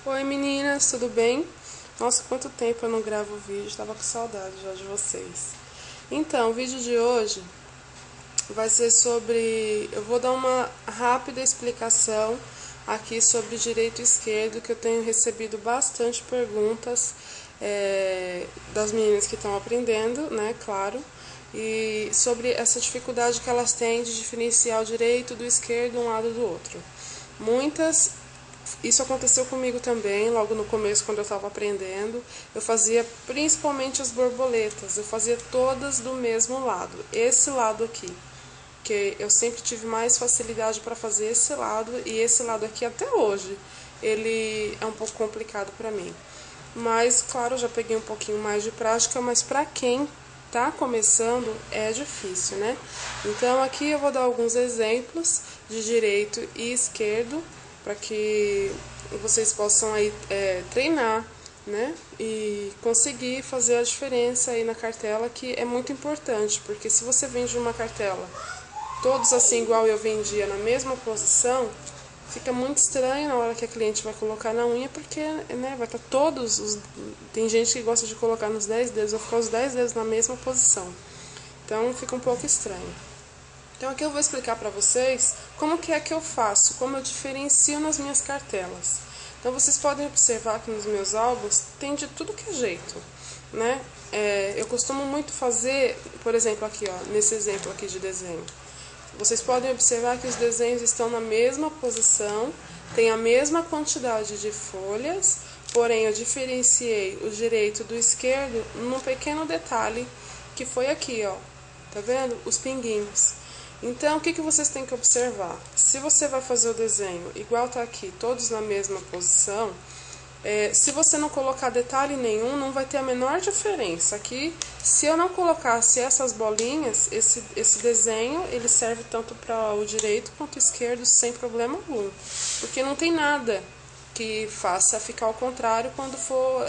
Oi meninas, tudo bem? Nossa, quanto tempo eu não gravo vídeo, tava com saudade já de vocês. Então, o vídeo de hoje vai ser sobre... Eu vou dar uma rápida explicação aqui sobre direito e esquerdo, que eu tenho recebido bastante perguntas das meninas que estão aprendendo, né, claro, e sobre essa dificuldade que elas têm de diferenciar o direito do esquerdo um lado do outro. Isso aconteceu comigo também, logo no começo, quando eu estava aprendendo. Eu fazia principalmente as borboletas, eu fazia todas do mesmo lado, esse lado aqui, que eu sempre tive mais facilidade para fazer esse lado, e esse lado aqui até hoje, ele é um pouco complicado para mim. Mas, claro, eu já peguei um pouquinho mais de prática, mas para quem tá começando é difícil, né? Então aqui eu vou dar alguns exemplos de direito e esquerdo, para que vocês possam aí treinar, né, e conseguir fazer a diferença aí na cartela, que é muito importante, porque se você vende uma cartela todos assim igual eu vendia na mesma posição, fica muito estranho na hora que a cliente vai colocar na unha, porque, né, vai estar todos os... Tem gente que gosta de colocar nos 10 dedos, vai ficar os 10 dedos na mesma posição, então fica um pouco estranho. Então aqui eu vou explicar para vocês como que é que eu faço, como eu diferencio nas minhas cartelas. Então vocês podem observar que nos meus álbuns tem de tudo que é jeito, né? Eu costumo muito fazer, por exemplo, aqui, ó, nesse exemplo aqui de desenho. Vocês podem observar que os desenhos estão na mesma posição, tem a mesma quantidade de folhas, porém eu diferenciei o direito do esquerdo num pequeno detalhe que foi aqui, ó. Tá vendo? Os pinguinhos. Então, o que vocês têm que observar? Se você vai fazer o desenho igual tá aqui, todos na mesma posição, se você não colocar detalhe nenhum, não vai ter a menor diferença. Aqui, se eu não colocasse essas bolinhas, esse desenho, ele serve tanto para o direito quanto o esquerdo sem problema algum. Porque não tem nada que faça ficar ao contrário quando for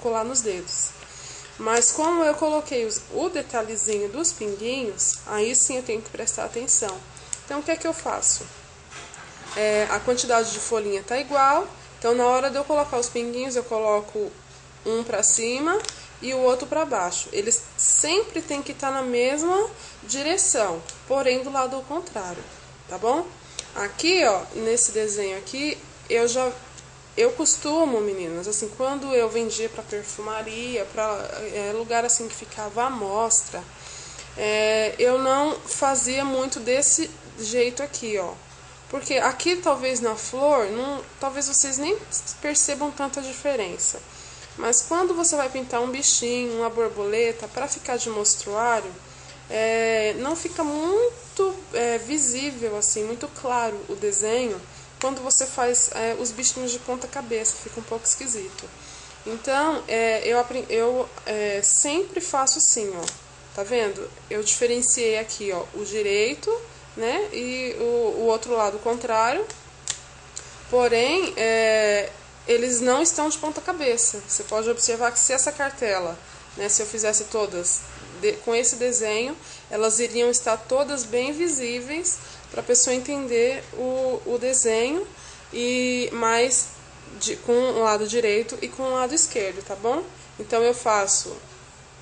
colar nos dedos. Mas como eu coloquei o detalhezinho dos pinguinhos, aí sim eu tenho que prestar atenção. Então o que é que eu faço? A quantidade de folhinha tá igual, então na hora de eu colocar os pinguinhos eu coloco um para cima e o outro para baixo. Eles sempre tem que estar na mesma direção, porém do lado ao contrário, tá bom? Aqui, ó, nesse desenho aqui, eu costumo, meninas, assim, quando eu vendia para perfumaria, para lugar assim que ficava à mostra, eu não fazia muito desse jeito aqui, ó. Porque aqui, talvez na flor, talvez vocês nem percebam tanta diferença. Mas quando você vai pintar um bichinho, uma borboleta, para ficar de mostruário, não fica muito visível, assim, muito claro o desenho. Quando você faz os bichinhos de ponta cabeça, fica um pouco esquisito. Então, eu sempre faço assim, ó. Tá vendo? Eu diferenciei aqui, ó, o direito, né? E o outro lado contrário. Porém, eles não estão de ponta cabeça. Você pode observar que se essa cartela, né, se eu fizesse todas com esse desenho, elas iriam estar todas bem visíveis para a pessoa entender o desenho, e mais com o lado direito e com o lado esquerdo, tá bom? Então eu faço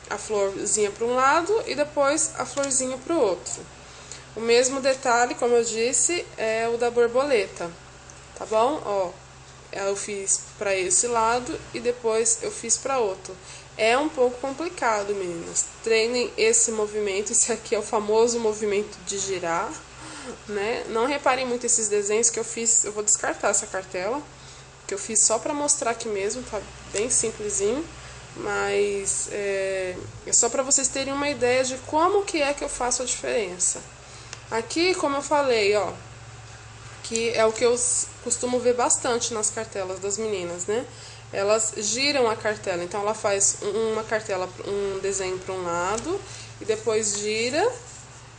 a florzinha para um lado e depois a florzinha para o outro. O mesmo detalhe, como eu disse, é o da borboleta, tá bom? Ó, eu fiz para esse lado e depois eu fiz para outro. É um pouco complicado, meninas. Treinem esse movimento. Esse aqui é o famoso movimento de girar, né? Não reparem muito esses desenhos que eu fiz. Eu vou descartar essa cartela, que eu fiz só para mostrar aqui mesmo, tá bem simplesinho. Mas é só para vocês terem uma ideia de como que é que eu faço a diferença. Aqui, como eu falei, ó, que é o que eu costumo ver bastante nas cartelas das meninas, né? Elas giram a cartela, então ela faz uma cartela, um desenho para um lado e depois gira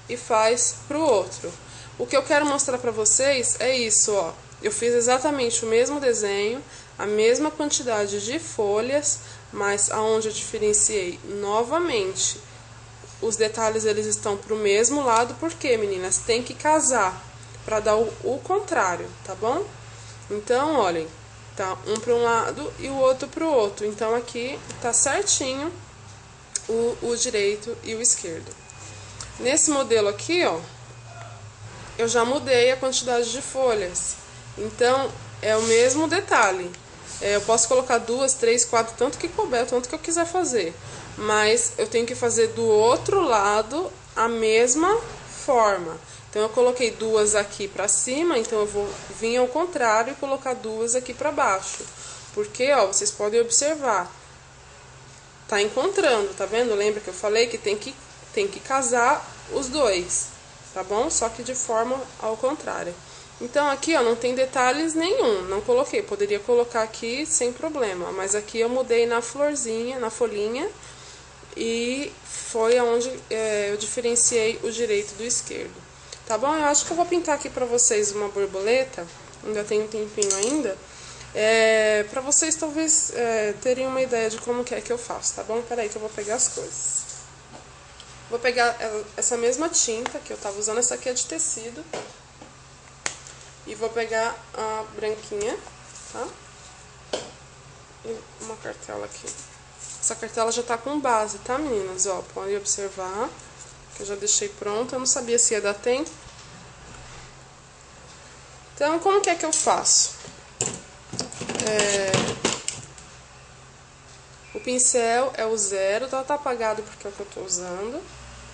e faz para o outro. O que eu quero mostrar para vocês é isso, ó. Eu fiz exatamente o mesmo desenho, a mesma quantidade de folhas, mas aonde eu diferenciei novamente, os detalhes eles estão para o mesmo lado, porque, meninas, tem que casar para dar o contrário, tá bom? Então, olhem, tá um para um lado e o outro para o outro. Então aqui tá certinho o direito e o esquerdo. Nesse modelo aqui, ó, eu já mudei a quantidade de folhas. Então é o mesmo detalhe. Eu posso colocar 2, 3, 4, tanto que couber, tanto que eu quiser fazer. Mas eu tenho que fazer do outro lado a mesma forma. Então eu coloquei 2 aqui pra cima, então eu vou vir ao contrário e colocar 2 aqui pra baixo. Porque, ó, vocês podem observar, tá encontrando, tá vendo? Lembra que eu falei que tem que casar os dois, tá bom? Só que de forma ao contrário. Então aqui, ó, não tem detalhes nenhum, não coloquei, poderia colocar aqui sem problema, mas aqui eu mudei na florzinha, na folhinha, e foi onde eu diferenciei o direito do esquerdo. Tá bom? Eu acho que eu vou pintar aqui pra vocês uma borboleta, ainda tem um tempinho ainda, pra vocês talvez terem uma ideia de como que é que eu faço, tá bom? Peraí que eu vou pegar as coisas. Vou pegar essa mesma tinta que eu tava usando, essa aqui é de tecido. E vou pegar a branquinha, tá? E uma cartela aqui. Essa cartela já tá com base, tá, meninas? Ó, podem observar que eu já deixei pronta. Eu não sabia se ia dar tempo. Então, como que é que eu faço? O pincel é o 0, tá apagado porque é o que eu tô usando,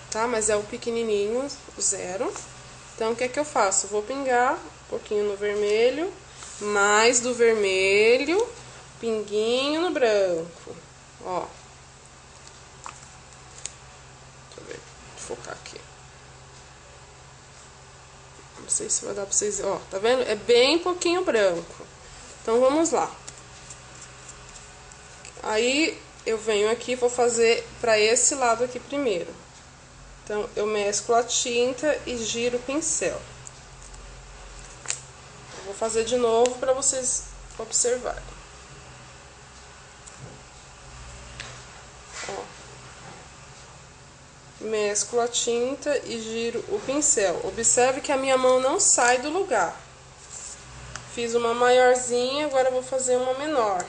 tá? Mas é o pequenininho, o 0. Então, o que é que eu faço? Vou pingar um pouquinho no vermelho, mais do vermelho, pinguinho no branco, ó. Deixa eu ver, vou focar aqui. Não sei se vai dar pra vocês, ó, tá vendo? É bem pouquinho branco. Então, vamos lá. Aí, eu venho aqui e vou fazer pra esse lado aqui primeiro. Então, eu mesclo a tinta e giro o pincel. Eu vou fazer de novo para vocês observarem. Ó. Mesclo a tinta e giro o pincel. Observe que a minha mão não sai do lugar. Fiz uma maiorzinha, agora eu vou fazer uma menor.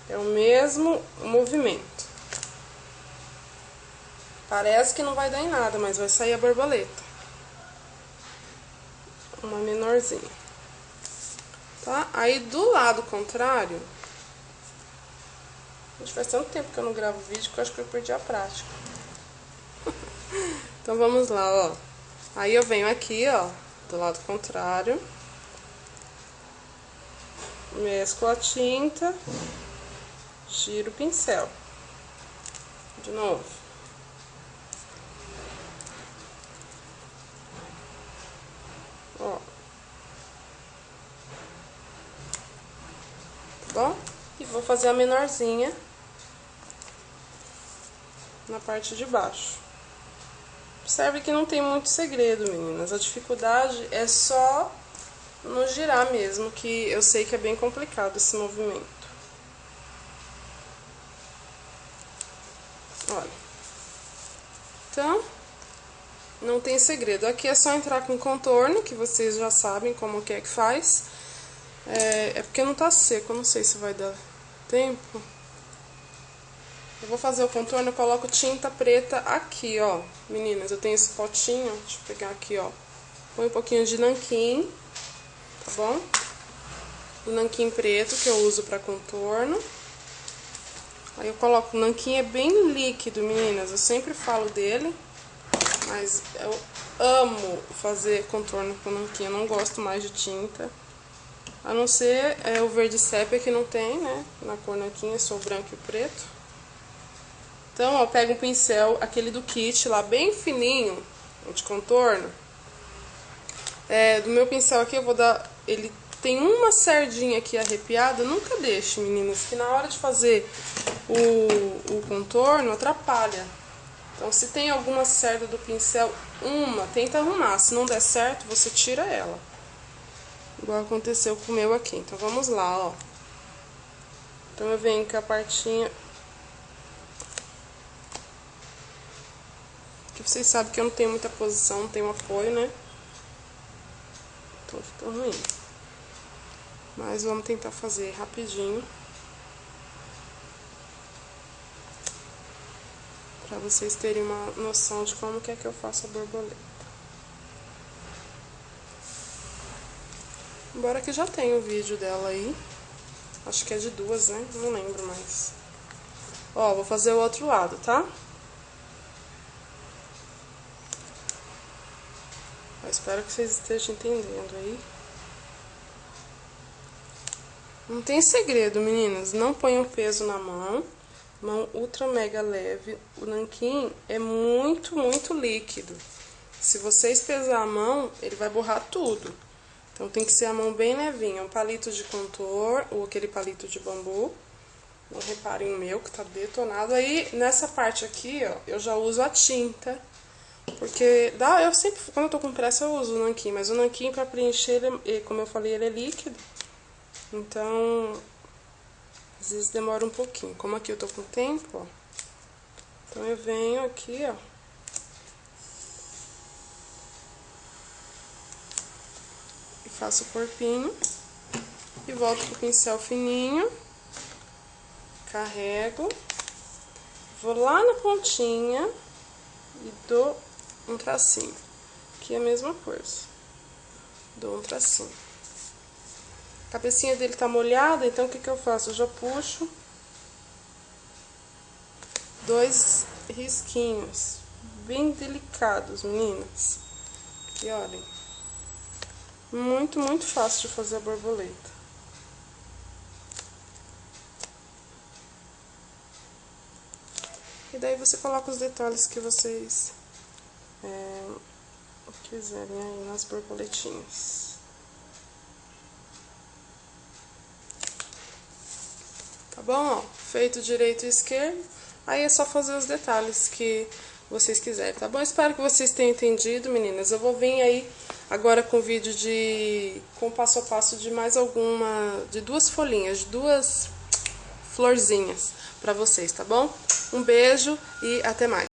É o mesmo movimento. Parece que não vai dar em nada, mas vai sair a borboleta. Uma menorzinha. Tá? Aí do lado contrário... Gente, faz tanto tempo que eu não gravo vídeo que eu acho que eu perdi a prática. Então vamos lá, ó. Aí eu venho aqui, ó, do lado contrário. Mesclo a tinta. Giro o pincel. De novo. Ó. Tá bom? E vou fazer a menorzinha na parte de baixo. Observe que não tem muito segredo, meninas. A dificuldade é só no girar mesmo, que eu sei que é bem complicado esse movimento. Olha. Então, não tem segredo. Aqui é só entrar com contorno, que vocês já sabem como que é que faz. É porque não tá seco, eu não sei se vai dar tempo. Eu vou fazer o contorno, eu coloco tinta preta aqui, ó. Meninas, eu tenho esse potinho, deixa eu pegar aqui, ó. Põe um pouquinho de nanquim, tá bom? O nanquim preto que eu uso pra contorno. Aí eu coloco, o nanquim é bem líquido, meninas, eu sempre falo dele. Mas eu amo fazer contorno com nanquim, eu não gosto mais de tinta. A não ser o verde sépia que não tem, né? Na cor nanquim é só o branco e o preto. Então, ó, pego um pincel, aquele do kit lá, bem fininho, de contorno. Do meu pincel aqui eu vou dar... Ele tem uma sardinha aqui arrepiada, nunca deixe, meninas, que na hora de fazer o contorno atrapalha. Então, se tem alguma cerda do pincel, tenta arrumar. Se não der certo, você tira ela. Igual aconteceu com o meu aqui. Então, vamos lá, ó. Então, eu venho com a partinha... Que vocês sabem que eu não tenho muita posição, não tenho apoio, né? tão ruim. Mas vamos tentar fazer rapidinho. Pra vocês terem uma noção de como que é que eu faço a borboleta. Embora que já tenha o vídeo dela aí. Acho que é de 2, né? Não lembro mais. Ó, vou fazer o outro lado, tá? Eu espero que vocês estejam entendendo aí. Não tem segredo, meninas. Não ponham peso na mão. Mão ultra mega leve. O nanquim é muito, muito líquido. Se vocês pesar a mão, ele vai borrar tudo. Então tem que ser a mão bem levinha. Um palito de contor ou aquele palito de bambu. Não reparem o meu que tá detonado. Aí nessa parte aqui, ó, eu já uso a tinta. Porque eu sempre, quando eu tô com pressa, eu uso o nanquim. Mas o nanquim pra preencher, como eu falei, ele é líquido. Então, às vezes demora um pouquinho. Como aqui eu tô com tempo, ó. Então eu venho aqui, ó. E faço o corpinho. E volto com o pincel fininho. Carrego. Vou lá na pontinha. E dou um tracinho. Aqui é a mesma coisa. Dou um tracinho. A cabecinha dele tá molhada, então o que que eu faço? Eu já puxo 2 risquinhos, bem delicados, meninas. E olhem, muito, muito fácil de fazer a borboleta. E daí você coloca os detalhes que vocês quiserem aí nas borboletinhas. Tá bom? Ó, feito direito e esquerdo. Aí é só fazer os detalhes que vocês quiserem, tá bom? Espero que vocês tenham entendido, meninas. Eu vou vir aí agora com vídeo com passo a passo de mais de 2 folhinhas, de 2 florzinhas pra vocês, tá bom? Um beijo e até mais.